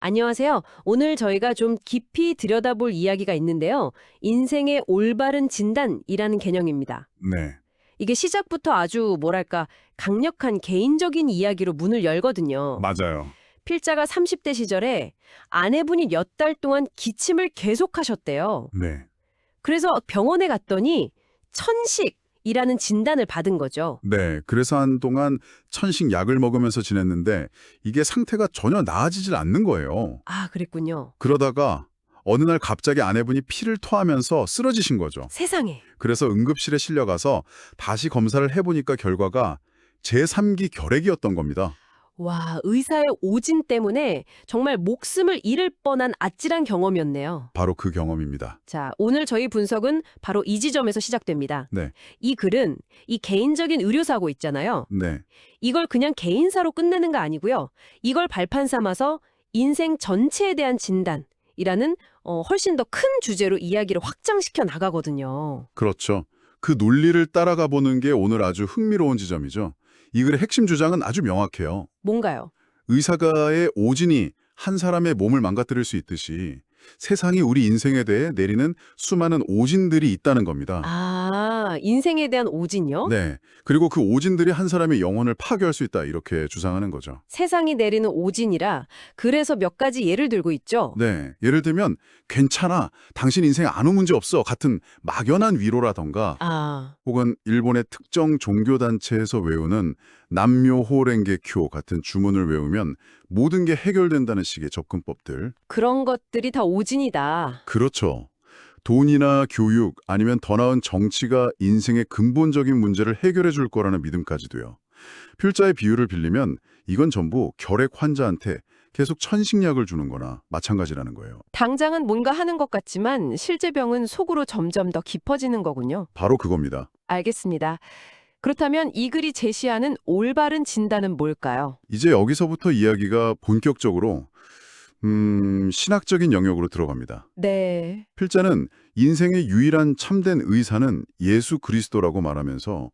안녕하세요. 오늘 저희가 좀 깊이 들여다볼 이야기가 있는데요. 인생의 올바른 진단이라는 개념입니다. 네, 이게 시작부터 아주 뭐랄까 강력한 개인적인 이야기로 문을 열거든요. 맞아요. 필자가 30대 시절에 아내분이 몇 달 동안 기침을 계속하셨대요. 네, 그래서 병원에 갔더니 천식이라는 진단을 받은 거죠. 네. 그래서 한동안 천식 약을 먹으면서 지냈는데 이게 상태가 전혀 나아지질 않는 거예요. 아, 그랬군요. 그러다가 어느 날 갑자기 아내분이 피를 토하면서 쓰러지신 거죠. 세상에. 그래서 응급실에 실려가서 다시 검사를 해보니까 결과가 제3기 결핵이었던 겁니다. 와, 의사의 오진 때문에 정말 목숨을 잃을 뻔한 아찔한 경험이었네요. 바로 그 경험입니다. 자, 오늘 저희 분석은 바로 이 지점에서 시작됩니다. 네, 이 글은 이 개인적인 의료사고 있잖아요. 네, 이걸 그냥 개인사로 끝내는 거 아니고요. 이걸 발판 삼아서 인생 전체에 대한 진단이라는 훨씬 더 큰 주제로 이야기를 확장시켜 나가거든요. 그렇죠. 그 논리를 따라가 보는 게 오늘 아주 흥미로운 지점이죠. 이 글의 핵심 주장은 아주 명확해요. 뭔가요? 의사가의 오진이 한 사람의 몸을 망가뜨릴 수 있듯이 세상이 우리 인생에 대해 내리는 수많은 오진들이 있다는 겁니다. 아, 인생에 대한 오진요? 네. 그리고 그 오진들이 한 사람의 영혼을 파괴할 수 있다 이렇게 주장하는 거죠. 세상이 내리는 오진이라 그래서 몇 가지 예를 들고 있죠. 네. 예를 들면 괜찮아. 당신 인생에 아무 문제 없어. 같은 막연한 위로라던가 아, 혹은 일본의 특정 종교단체에서 외우는 남묘호랭게쿄 같은 주문을 외우면 모든 게 해결된다는 식의 접근법들. 그런 것들이 다 오진이다. 그렇죠. 돈이나 교육 아니면 더 나은 정치가 인생의 근본적인 문제를 해결해 줄 거라는 믿음까지도요. 필자의 비유를 빌리면 이건 전부 결핵 환자한테 계속 천식약을 주는 거나 마찬가지라는 거예요. 당장은 뭔가 하는 것 같지만 실제 병은 속으로 점점 더 깊어지는 거군요. 바로 그겁니다. 알겠습니다. 그렇다면 이 글이 제시하는 올바른 진단은 뭘까요? 이제 여기서부터 이야기가 본격적으로 신학적인 영역으로 들어갑니다. 네. 필자는 인생의 유일한 참된 의사는 예수 그리스도라고 말하면서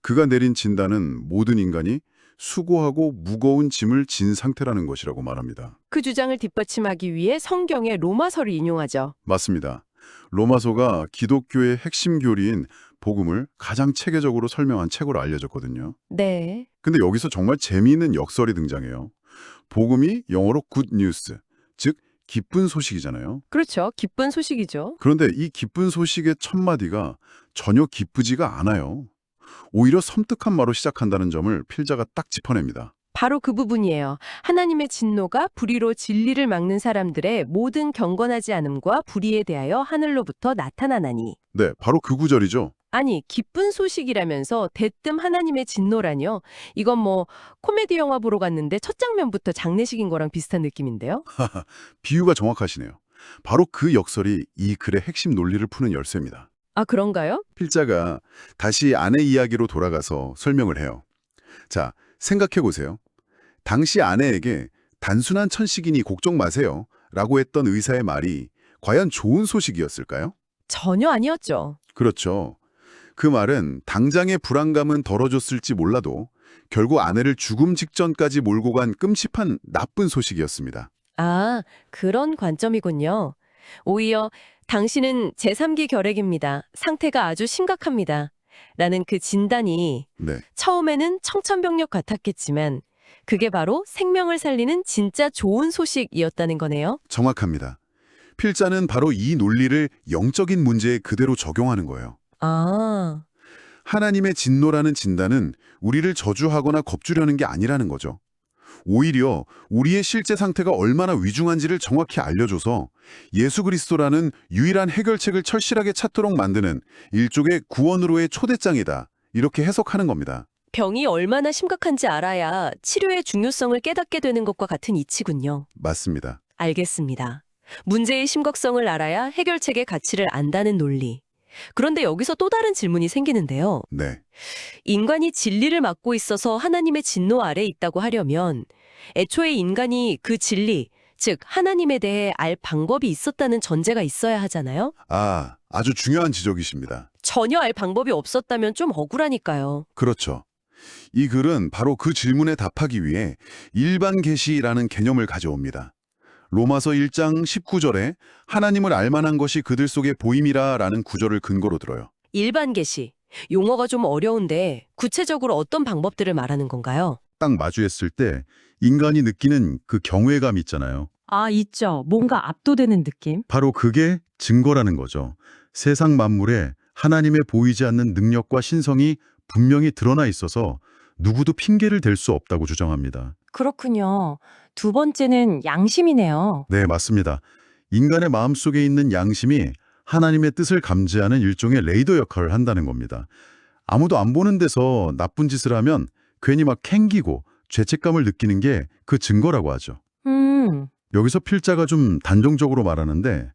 그가 내린 진단은 모든 인간이 수고하고 무거운 짐을 진 상태라는 것이라고 말합니다. 그 주장을 뒷받침하기 위해 성경의 로마서를 인용하죠. 맞습니다. 로마서가 기독교의 핵심 교리인 복음을 가장 체계적으로 설명한 책으로 알려졌거든요. 네. 근데 여기서 정말 재미있는 역설이 등장해요. 복음이 영어로 good news, 즉 기쁜 소식이잖아요. 그렇죠. 기쁜 소식이죠. 그런데 이 기쁜 소식의 첫 마디가 전혀 기쁘지가 않아요. 오히려 섬뜩한 말로 시작한다는 점을 필자가 딱 짚어냅니다. 바로 그 부분이에요. 하나님의 진노가 불의로 진리를 막는 사람들의 모든 경건하지 않음과 불의에 대하여 하늘로부터 나타나나니. 네, 바로 그 구절이죠. 아니, 기쁜 소식이라면서 대뜸 하나님의 진노라뇨? 이건 뭐 코미디 영화 보러 갔는데 첫 장면부터 장례식인 거랑 비슷한 느낌인데요? 비유가 정확하시네요. 바로 그 역설이 이 글의 핵심 논리를 푸는 열쇠입니다. 아, 그런가요? 필자가 다시 아내 이야기로 돌아가서 설명을 해요. 자, 생각해 보세요. 당시 아내에게 단순한 천식이니 걱정 마세요 라고 했던 의사의 말이 과연 좋은 소식이었을까요? 전혀 아니었죠. 그렇죠. 그 말은 당장의 불안감은 덜어줬을지 몰라도 결국 아내를 죽음 직전까지 몰고 간 끔찍한 나쁜 소식이었습니다. 아, 그런 관점이군요. 오히려 당신은 제3기 결핵입니다. 상태가 아주 심각합니다. 라는 그 진단이 네, 처음에는 청천벽력 같았겠지만 그게 바로 생명을 살리는 진짜 좋은 소식이었다는 거네요. 정확합니다. 필자는 바로 이 논리를 영적인 문제에 그대로 적용하는 거예요. 아, 하나님의 진노라는 진단은 우리를 저주하거나 겁주려는 게 아니라는 거죠. 오히려 우리의 실제 상태가 얼마나 위중한지를 정확히 알려줘서 예수 그리스도라는 유일한 해결책을 철실하게 찾도록 만드는 일종의 구원으로의 초대장이다. 이렇게 해석하는 겁니다. 병이 얼마나 심각한지 알아야 치료의 중요성을 깨닫게 되는 것과 같은 이치군요. 맞습니다. 알겠습니다. 문제의 심각성을 알아야 해결책의 가치를 안다는 논리. 그런데 여기서 또 다른 질문이 생기는데요. 네. 인간이 진리를 맡고 있어서 하나님의 진노 아래 있다고 하려면 애초에 인간이 그 진리, 즉 하나님에 대해 알 방법이 있었다는 전제가 있어야 하잖아요. 아주 중요한 지적이십니다. 전혀 알 방법이 없었다면 좀 억울하니까요. 그렇죠. 이 글은 바로 그 질문에 답하기 위해 일반 계시라는 개념을 가져옵니다. 로마서 1장 19절에 하나님을 알만한 것이 그들 속에 보임이라라는 구절을 근거로 들어요. 일반 계시. 용어가 좀 어려운데 구체적으로 어떤 방법들을 말하는 건가요? 딱 마주했을 때 인간이 느끼는 그 경외감 있잖아요. 아, 있죠. 뭔가 압도되는 느낌? 바로 그게 증거라는 거죠. 세상 만물에 하나님의 보이지 않는 능력과 신성이 분명히 드러나 있어서 누구도 핑계를 댈 수 없다고 주장합니다. 그렇군요. 두 번째는 양심이네요. 네, 맞습니다. 인간의 마음속에 있는 양심이 하나님의 뜻을 감지하는 일종의 레이더 역할을 한다는 겁니다. 아무도 안 보는 데서 나쁜 짓을 하면 괜히 막 캥기고 죄책감을 느끼는 게 그 증거라고 하죠. 여기서 필자가 좀 단정적으로 말하는데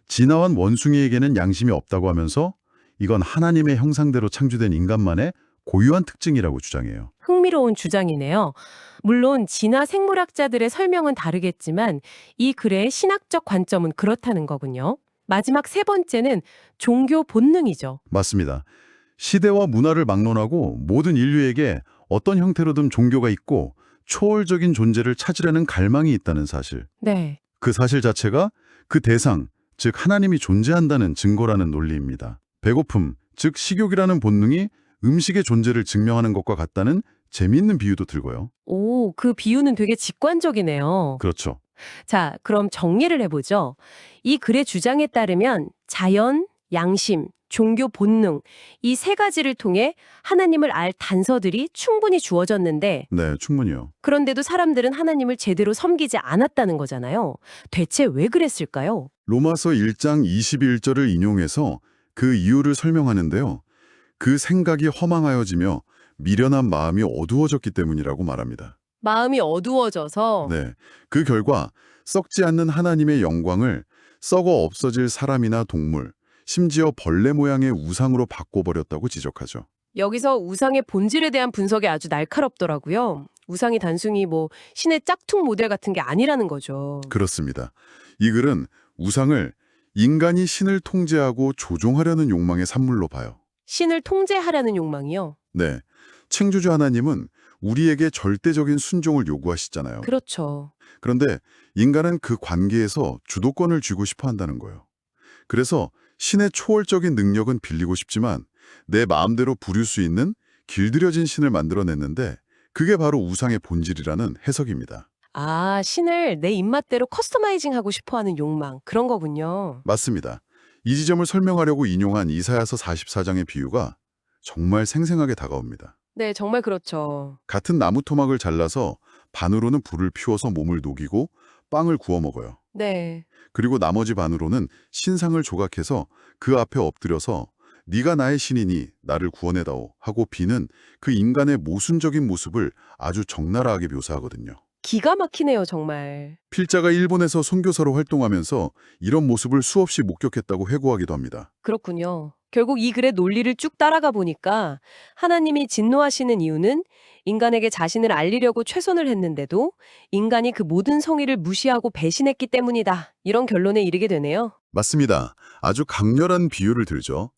진화한 원숭이에게는 양심이 없다고 하면서 이건 하나님의 형상대로 창조된 인간만의 고유한 특징이라고 주장해요. 흥미로운 주장이네요. 물론 진화 생물학자들의 설명은 다르겠지만 이 글의 신학적 관점은 그렇다는 거군요. 마지막 세 번째는 종교 본능이죠. 맞습니다. 시대와 문화를 막론하고 모든 인류에게 어떤 형태로든 종교가 있고 초월적인 존재를 찾으려는 갈망이 있다는 사실. 네. 그 사실 자체가 그 대상, 즉 하나님이 존재한다는 증거라는 논리입니다. 배고픔, 즉 식욕이라는 본능이 음식의 존재를 증명하는 것과 같다는 재미있는 비유도 들고요. 오, 그 비유는 되게 직관적이네요. 그렇죠. 자, 그럼 정리를 해보죠. 이 글의 주장에 따르면 자연, 양심, 종교 본능, 이 세 가지를 통해 하나님을 알 단서들이 충분히 주어졌는데 네, 충분히요. 그런데도 사람들은 하나님을 제대로 섬기지 않았다는 거잖아요. 대체 왜 그랬을까요? 로마서 1장 21절을 인용해서 그 이유를 설명하는데요. 그 생각이 허망하여지며 미련한 마음이 어두워졌기 때문이라고 말합니다. 마음이 어두워져서 네, 그 결과 썩지 않는 하나님의 영광을 썩어 없어질 사람이나 동물, 심지어 벌레 모양의 우상으로 바꿔버렸다고 지적하죠. 여기서 우상의 본질에 대한 분석이 아주 날카롭더라고요. 우상이 단순히 신의 짝퉁 모델 같은 게 아니라는 거죠. 그렇습니다. 이 글은 우상을 인간이 신을 통제하고 조종하려는 욕망의 산물로 봐요. 신을 통제하려는 욕망이요. 네, 창조주 하나님은 우리에게 절대적인 순종을 요구하시잖아요. 그렇죠. 그런데 인간은 그 관계에서 주도권을 쥐고 싶어 한다는 거예요. 그래서 신의 초월적인 능력은 빌리고 싶지만 내 마음대로 부릴 수 있는 길들여진 신을 만들어냈는데 그게 바로 우상의 본질이라는 해석입니다. 아, 신을 내 입맛대로 커스터마이징하고 싶어하는 욕망, 그런 거군요. 맞습니다. 이 지점을 설명하려고 인용한 이사야서 44장의 비유가 정말 생생하게 다가옵니다. 네, 정말 그렇죠. 같은 나무 토막을 잘라서 반으로는 불을 피워서 몸을 녹이고 빵을 구워 먹어요. 네. 그리고 나머지 반으로는 신상을 조각해서 그 앞에 엎드려서 네가 나의 신이니 나를 구원해다오 하고 비는 그 인간의 모순적인 모습을 아주 적나라하게 묘사하거든요. 기가 막히네요, 정말. 필자가 일본에서 선교사로 활동하면서 이런 모습을 수없이 목격했다고 회고하기도 합니다. 그렇군요. 결국 이 글의 논리를 쭉 따라가 보니까 하나님이 진노하시는 이유는 인간에게 자신을 알리려고 최선을 했는데도 인간이 그 모든 성의를 무시하고 배신했기 때문이다. 이런 결론에 이르게 되네요. 맞습니다. 아주 강렬한 비유를 들죠.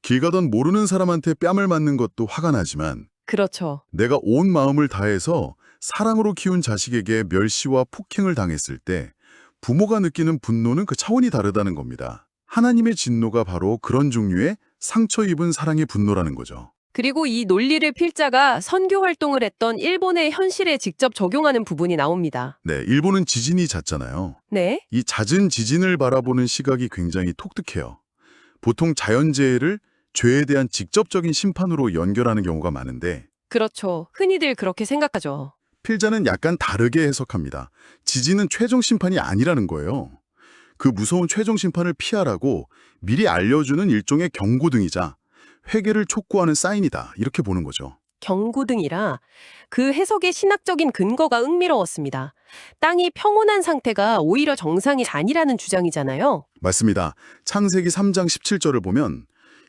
길 가던 모르는 사람한테 뺨을 맞는 것도 화가 나지만 그렇죠. 내가 온 마음을 다해서 사랑으로 키운 자식에게 멸시와 폭행을 당했을 때 부모가 느끼는 분노는 그 차원이 다르다는 겁니다. 하나님의 진노가 바로 그런 종류의 상처 입은 사랑의 분노라는 거죠. 그리고 이 논리를 필자가 선교 활동을 했던 일본의 현실에 직접 적용하는 부분이 나옵니다. 네, 일본은 지진이 잦잖아요. 네? 이 잦은 지진을 바라보는 시각이 굉장히 독특해요. 보통 자연재해를 죄에 대한 직접적인 심판으로 연결하는 경우가 많은데 그렇죠. 흔히들 그렇게 생각하죠. 필자는 약간 다르게 해석합니다. 지진은 최종 심판이 아니라는 거예요. 그 무서운 최종 심판을 피하라고 미리 알려주는 일종의 경고등이자 회개를 촉구하는 사인이다. 이렇게 보는 거죠. 경고등이라 그 해석의 신학적인 근거가 흥미로웠습니다. 땅이 평온한 상태가 오히려 정상이 아니라는 주장이잖아요. 맞습니다. 창세기 3장 17절을 보면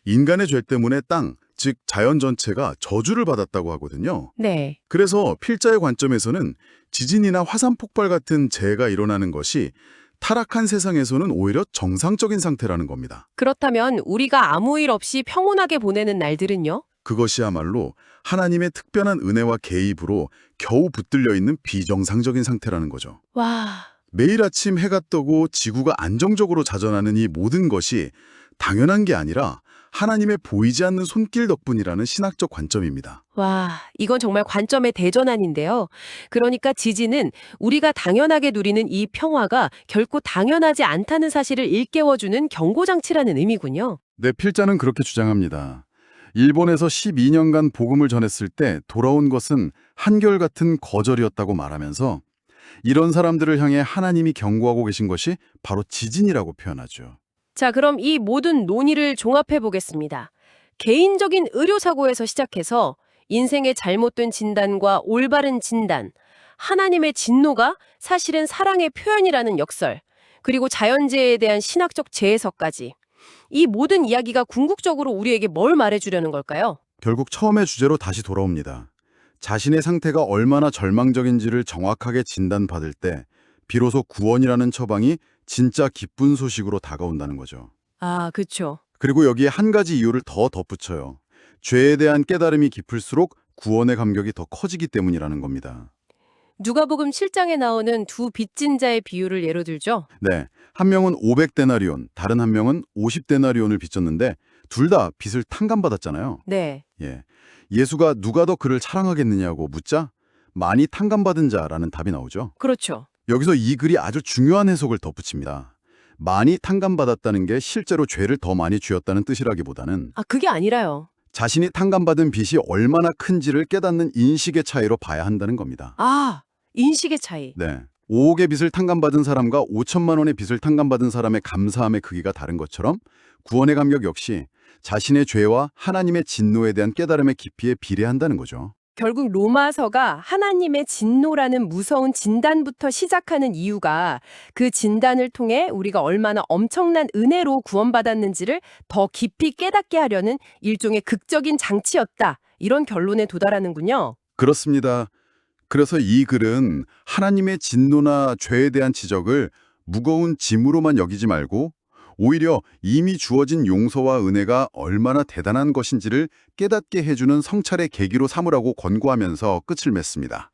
인간의 죄 때문에 땅, 즉 자연 전체가 저주를 받았다고 하거든요. 네. 그래서 필자의 관점에서는 지진이나 화산 폭발 같은 재해가 일어나는 것이 타락한 세상에서는 오히려 정상적인 상태라는 겁니다. 그렇다면 우리가 아무 일 없이 평온하게 보내는 날들은요? 그것이야말로 하나님의 특별한 은혜와 개입으로 겨우 붙들려 있는 비정상적인 상태라는 거죠. 와, 매일 아침 해가 뜨고 지구가 안정적으로 자전하는 이 모든 것이 당연한 게 아니라 하나님의 보이지 않는 손길 덕분이라는 신학적 관점입니다. 와, 이건 정말 관점의 대전환인데요. 그러니까 지진은 우리가 당연하게 누리는 이 평화가 결코 당연하지 않다는 사실을 일깨워주는 경고장치라는 의미군요. 네, 필자는 그렇게 주장합니다. 일본에서 12년간 복음을 전했을 때 돌아온 것은 한결같은 거절이었다고 말하면서 이런 사람들을 향해 하나님이 경고하고 계신 것이 바로 지진이라고 표현하죠. 자, 그럼 이 모든 논의를 종합해 보겠습니다. 개인적인 의료사고에서 시작해서 인생의 잘못된 진단과 올바른 진단, 하나님의 진노가 사실은 사랑의 표현이라는 역설, 그리고 자연재해에 대한 신학적 재해석까지. 이 모든 이야기가 궁극적으로 우리에게 뭘 말해주려는 걸까요? 결국 처음의 주제로 다시 돌아옵니다. 자신의 상태가 얼마나 절망적인지를 정확하게 진단받을 때 비로소 구원이라는 처방이 진짜 기쁜 소식으로 다가온다는 거죠. 아, 그쵸. 그리고 여기에 한 가지 이유를 더 덧붙여요. 죄에 대한 깨달음이 깊을수록 구원의 감격이 더 커지기 때문이라는 겁니다. 누가복음 7장에 나오는 두 빚진 자의 비유를 예로 들죠. 네, 한 명은 500데나리온, 다른 한 명은 50데나리온을 빚졌는데 둘 다 빚을 탕감받았잖아요. 네. 예, 예수가 누가 더 그를 사랑하겠느냐고 묻자 많이 탕감받은 자라는 답이 나오죠. 그렇죠. 여기서 이 글이 아주 중요한 해석을 덧붙입니다. 많이 탕감받았다는 게 실제로 죄를 더 많이 지었다는 뜻이라기보다는 아, 그게 아니라요. 자신이 탕감받은 빚이 얼마나 큰지를 깨닫는 인식의 차이로 봐야 한다는 겁니다. 아, 인식의 차이. 네, 5억의 빚을 탕감받은 사람과 5천만 원의 빚을 탕감받은 사람의 감사함의 크기가 다른 것처럼 구원의 감격 역시 자신의 죄와 하나님의 진노에 대한 깨달음의 깊이에 비례한다는 거죠. 결국 로마서가 하나님의 진노라는 무서운 진단부터 시작하는 이유가 그 진단을 통해 우리가 얼마나 엄청난 은혜로 구원받았는지를 더 깊이 깨닫게 하려는 일종의 극적인 장치였다. 이런 결론에 도달하는군요. 그렇습니다. 그래서 이 글은 하나님의 진노나 죄에 대한 지적을 무거운 짐으로만 여기지 말고 오히려 이미 주어진 용서와 은혜가 얼마나 대단한 것인지를 깨닫게 해주는 성찰의 계기로 삼으라고 권고하면서 끝을 맺습니다.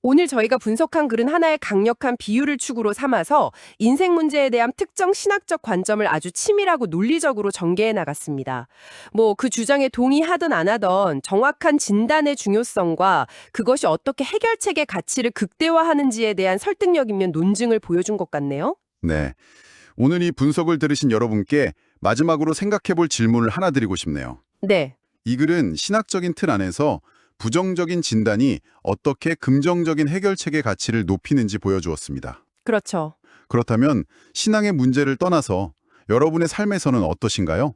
오늘 저희가 분석한 글은 하나의 강력한 비유를 축으로 삼아서 인생 문제에 대한 특정 신학적 관점을 아주 치밀하고 논리적으로 전개해 나갔습니다. 그 주장에 동의하든 안 하든 정확한 진단의 중요성과 그것이 어떻게 해결책의 가치를 극대화하는지에 대한 설득력 있는 논증을 보여준 것 같네요. 네, 오늘 이 분석을 들으신 여러분께 마지막으로 생각해 볼 질문을 하나 드리고 싶네요. 네. 이 글은 신학적인 틀 안에서 부정적인 진단이 어떻게 긍정적인 해결책의 가치를 높이는지 보여주었습니다. 그렇죠. 그렇다면 신앙의 문제를 떠나서 여러분의 삶에서는 어떠신가요?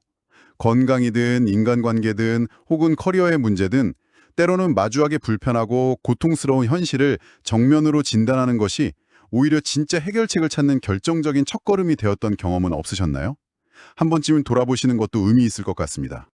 건강이든 인간관계든 혹은 커리어의 문제든 때로는 마주하기 불편하고 고통스러운 현실을 정면으로 진단하는 것이 오히려 진짜 해결책을 찾는 결정적인 첫걸음이 되었던 경험은 없으셨나요? 한 번쯤은 돌아보시는 것도 의미 있을 것 같습니다.